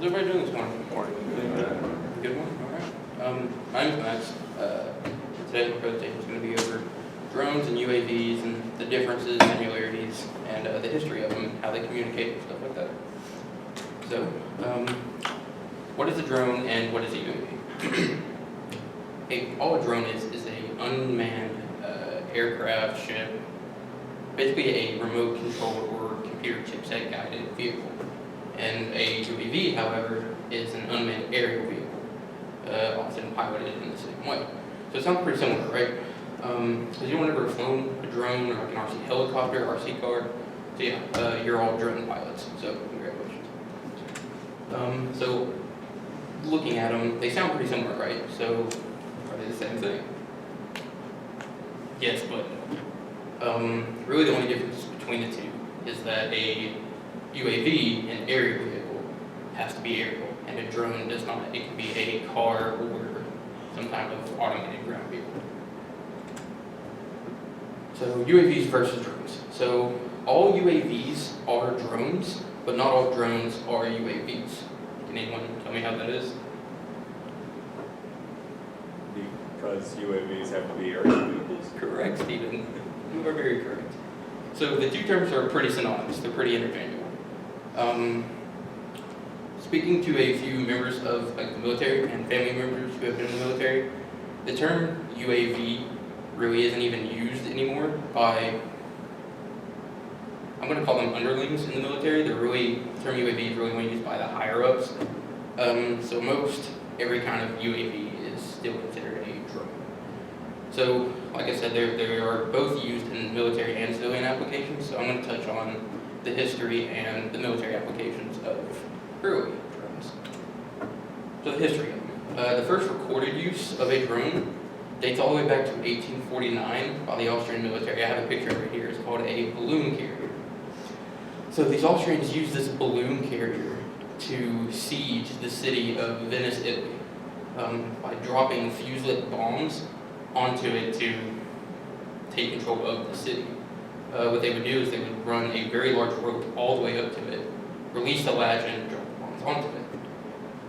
How's everybody doing this morning? Good one? All right. My name is Max. Today's presentation is going to be over drones and UAVs and the differences, similarities, and the history of them, how they communicate and stuff like that. So, what is a drone and what is a UAV? All a drone is an unmanned aircraft, ship, basically a remote controlled or computer chipset guided vehicle. And a UAV, however, is an unmanned aerial vehicle, often piloted in the same way. So it sounds pretty similar, right? Has anyone ever flown a drone or like an RC helicopter, RC car? So yeah, you're all drone pilots, so congratulations. So looking at them, they sound pretty similar, right? So are they the same thing? Yes, but really the only difference between the two is that a UAV, an aerial vehicle, has to be aerial, and a drone does not. It can be a car or some kind of automated ground vehicle. So UAVs versus drones. So all UAVs are drones, but not all drones are UAVs. Can anyone tell me how that is? Because UAVs have to be aerial vehicles? Correct, Stephen. You are very correct. So the two terms are pretty synonymous. They're pretty interchangeable. Speaking to a few members of the military and family members who have been in the military, the term UAV really isn't even used anymore by, I'm going to call them underlings in the military. The term UAV is really only used by the higher ups. So every kind of UAV is still considered a drone. So, like I said, they are both used in military and civilian applications. So I'm going to touch on the history and the military applications of early drones. So the history of them. The first recorded use of a drone dates all the way back to 1849 by the Austrian military. I have a picture right here. It's called a balloon carrier. So these Austrians used this balloon carrier to siege the city of Venice, Italy, by dropping fuse-lit bombs onto it to take control of the city. What they would do is they would run a very large rope all the way up to it, release the latch, and drop the bombs onto it.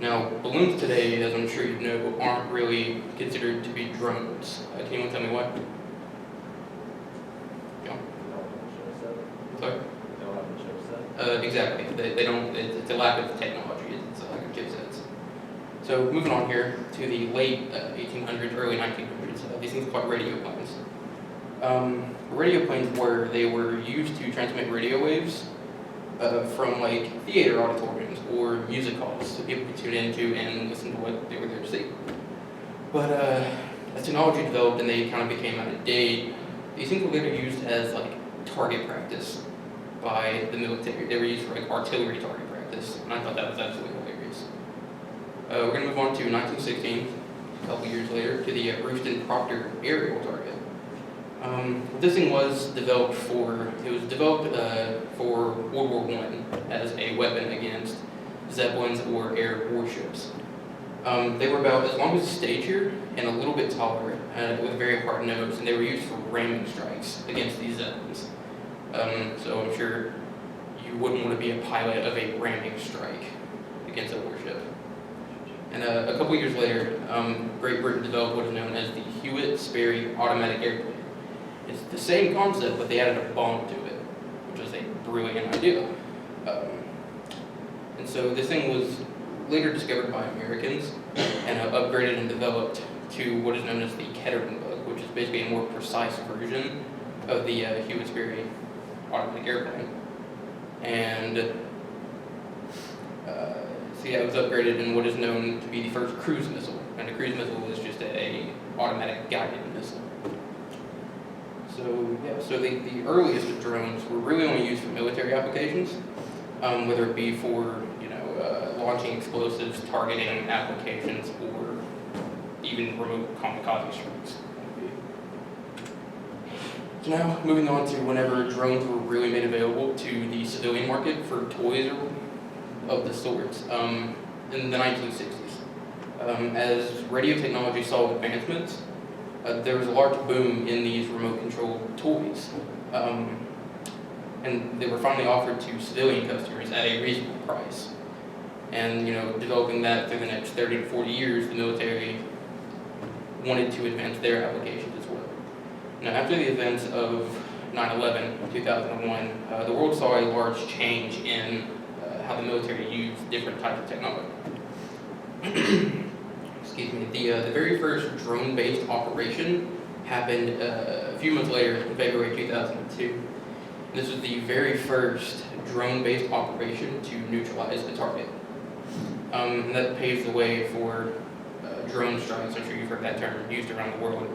Now, balloons today, as I'm sure you know, aren't really considered to be drones. Can anyone tell me why? Yeah. Sorry? Exactly. They don't. It's a lack of technology. It's a lack of chipsets. So moving on here to the late 1800s, early 1900s, these things are called radio planes. Radio planes they were used to transmit radio waves from like theater auditoriums or music halls, so people could tune into and listen to what they were there to see. But as technology developed and they kind of became out of date, these things were later used as like target practice by the military. They were used for like artillery target practice, and I thought that was absolutely hilarious. We're going to move on to 1916, a couple years later, to the Rooston Proctor aerial target. This thing was developed for World War I as a weapon against Zeppelins or air warships. They were about as long as a stage here and a little bit taller with a very hard nose, and they were used for ramming strikes against these Zeppelins. So I'm sure you wouldn't want to be a pilot of a ramming strike against a warship. And a couple years later, Great Britain developed what is known as the Hewitt-Sperry automatic airplane. It's the same concept, but they added a bomb to it, which was a brilliant idea. And so this thing was later discovered by Americans and upgraded and developed to what is known as the Kettering bug, which is basically a more precise version of the Hewitt-Sperry automatic airplane. And so yeah, it was upgraded in what is known to be the first cruise missile. And a cruise missile is just a automatic guided missile. So yeah, so the earliest of drones were really only used for military applications, whether it be for launching explosives, targeting applications, or even remote kamikaze strikes. So now moving on to whenever drones were really made available to the civilian market for toys of the sorts in the 1960s. As radio technology saw advancements, there was a large boom in these remote-controlled toys. And they were finally offered to civilian customers at a reasonable price. And developing that through the next 30 to 40 years, the military wanted to advance their applications as well. Now, after the events of 9/11 in 2001, the world saw a large change in how the military used different types of technology. Excuse me. The very first drone-based operation happened a few months later in February 2002. This was the very first drone-based operation to neutralize a target. And that paves the way for drone strikes. I'm sure you've heard that term used around the world.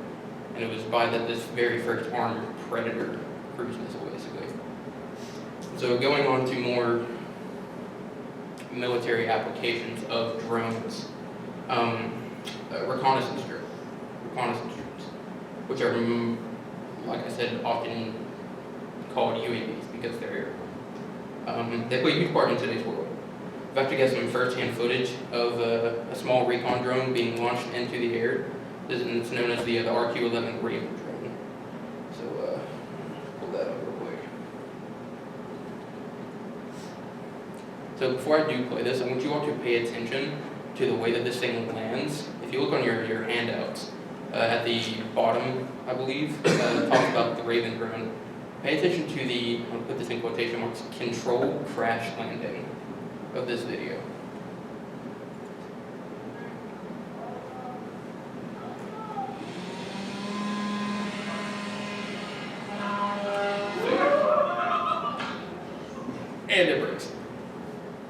And it was by this very first armed predator cruise missile, basically. So going on to more military applications of drones, reconnaissance drones, which are, like I said, often called UAVs because they're they play a huge part in today's world. I've actually got some first-hand footage of a small recon drone being launched into the air. It's known as the RQ-11 Raven drone. So pull that up real quick. So before I do play this, I want you all to pay attention to the way that this thing lands. If you look on your handouts, at the bottom, I believe, it talks about the Raven drone. Pay attention to the, I'll put this in quotation marks, controlled crash landing of this video. And it breaks.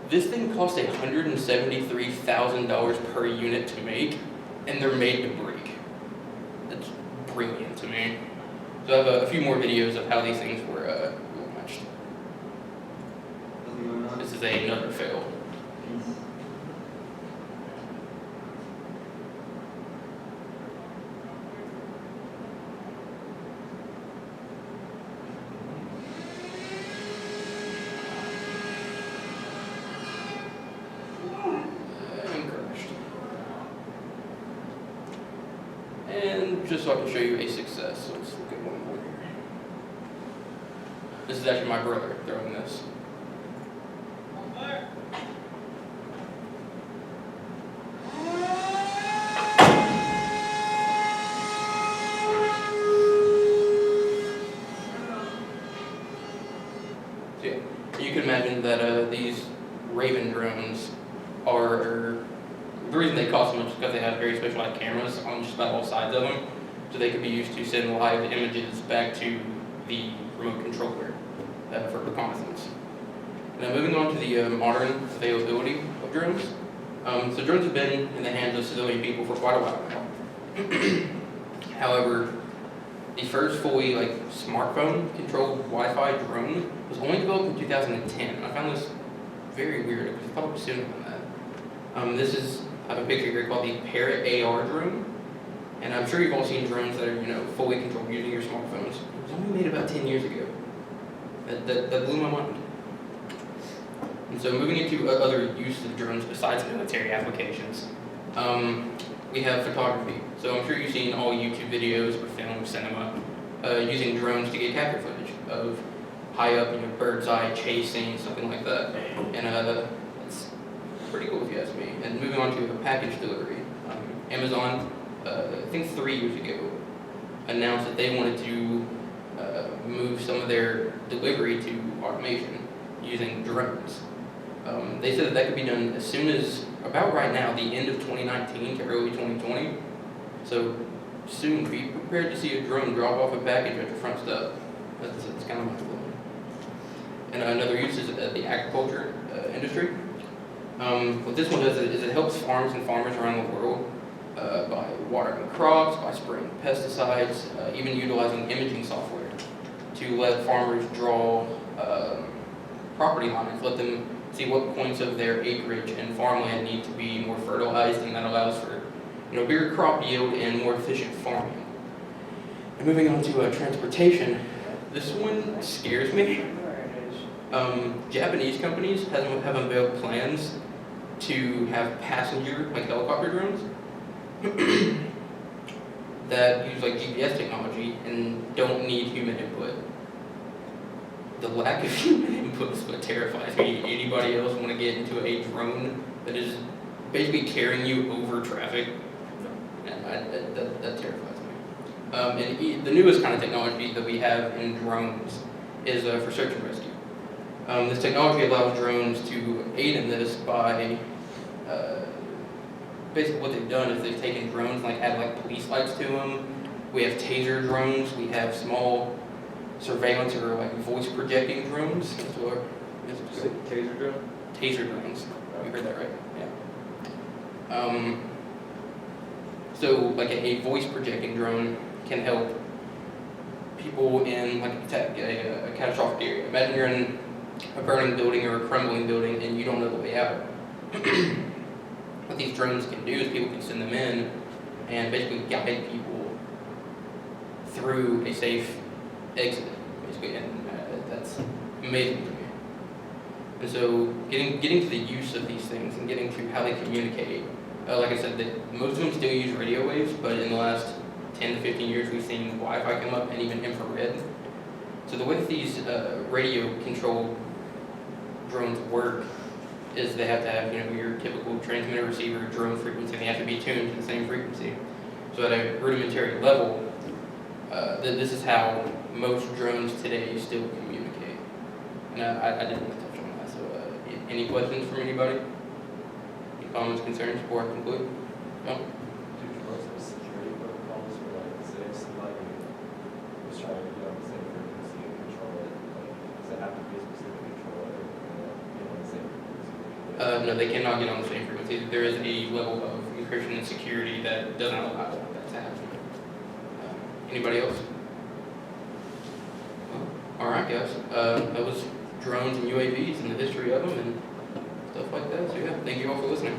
This thing cost $173,000 per unit to make, and they're made to break. That's brilliant to me. So I have a few more videos of how these things were launched. This is another fail. And just so I can show you a success, so let's look at one more here. This is actually my brother throwing this. So yeah, you can imagine that these Raven drones are, the reason they cost so much is because they have very specialized cameras on just about all sides of them, so they could be used to send live images back to the remote controller for reconnaissance. Now moving on to the modern availability of drones. So drones have been in the hands of civilian people for quite a while now. However, the first fully smartphone controlled Wi-Fi drone was only developed in 2010. I found this very weird because I thought it was sooner than that. This is, I have a picture here called the Parrot AR drone, and I'm sure you've all seen drones that are fully controlled using your smartphones. It was only made about 10 years ago. That blew my mind. And so moving into other uses of drones besides military applications, we have photography. So I'm sure you've seen all YouTube videos or film, cinema, using drones to get capture footage of high up, bird's eye chasing, something like that. And it's pretty cool if you ask me. And moving on to package delivery, Amazon, I think 3 years ago, announced that they wanted to move some of their delivery to automation using drones. They said that could be done as soon as, about right now, the end of 2019 to early 2020. So soon, be prepared to see a drone drop off a package at your front step. That's kind of mind-blowing. And another use is the agriculture industry. What this one does is it helps farms and farmers around the world by watering crops, by spraying pesticides, even utilizing imaging software to let farmers draw property lines, let them see what points of their acreage and farmland need to be more fertilized, and that allows for bigger crop yield and more efficient farming. And moving on to transportation, this one scares me. Japanese companies have unveiled plans to have passenger helicopter drones that use GPS technology and don't need human input. The lack of human what terrifies me. Anybody else want to get into a drone that is basically carrying you over traffic? That terrifies me. The newest kind of technology that we have in drones is for search and rescue. This technology allows drones to aid in this by basically what they've done is they've taken drones and add police lights to them. We have taser drones. We have small surveillance or voice projecting drones. Taser drone? Taser drones. You heard that right? Yeah. So a voice projecting drone can help people in a catastrophic area. Imagine you're in a burning building or a crumbling building and you don't know the way out. What these drones can do is people can send them in and basically guide people through a safe exit, basically, and that's amazing to me. And so getting to the use of these things and getting to how they communicate, like I said, most of them still use radio waves, but in the last 10 to 15 years we've seen Wi-Fi come up and even infrared. So the way that these radio-controlled drones work is they have to have your typical transmitter receiver drone frequency, and they have to be tuned to the same frequency. So at a rudimentary level, this is how most drones today still communicate. And I didn't want to touch on that. So any questions from anybody? Any comments, concerns before I conclude? No? Do drones have security protocols for say if somebody was trying to get on the same frequency and control it, does it have to be a specific controller on the same frequency? No, they cannot get on the same frequency. There is a level of encryption and security that doesn't allow that to happen. Anybody else? All right, guys. That was drones and UAVs and the history of them and stuff like that. So yeah, thank you all for listening.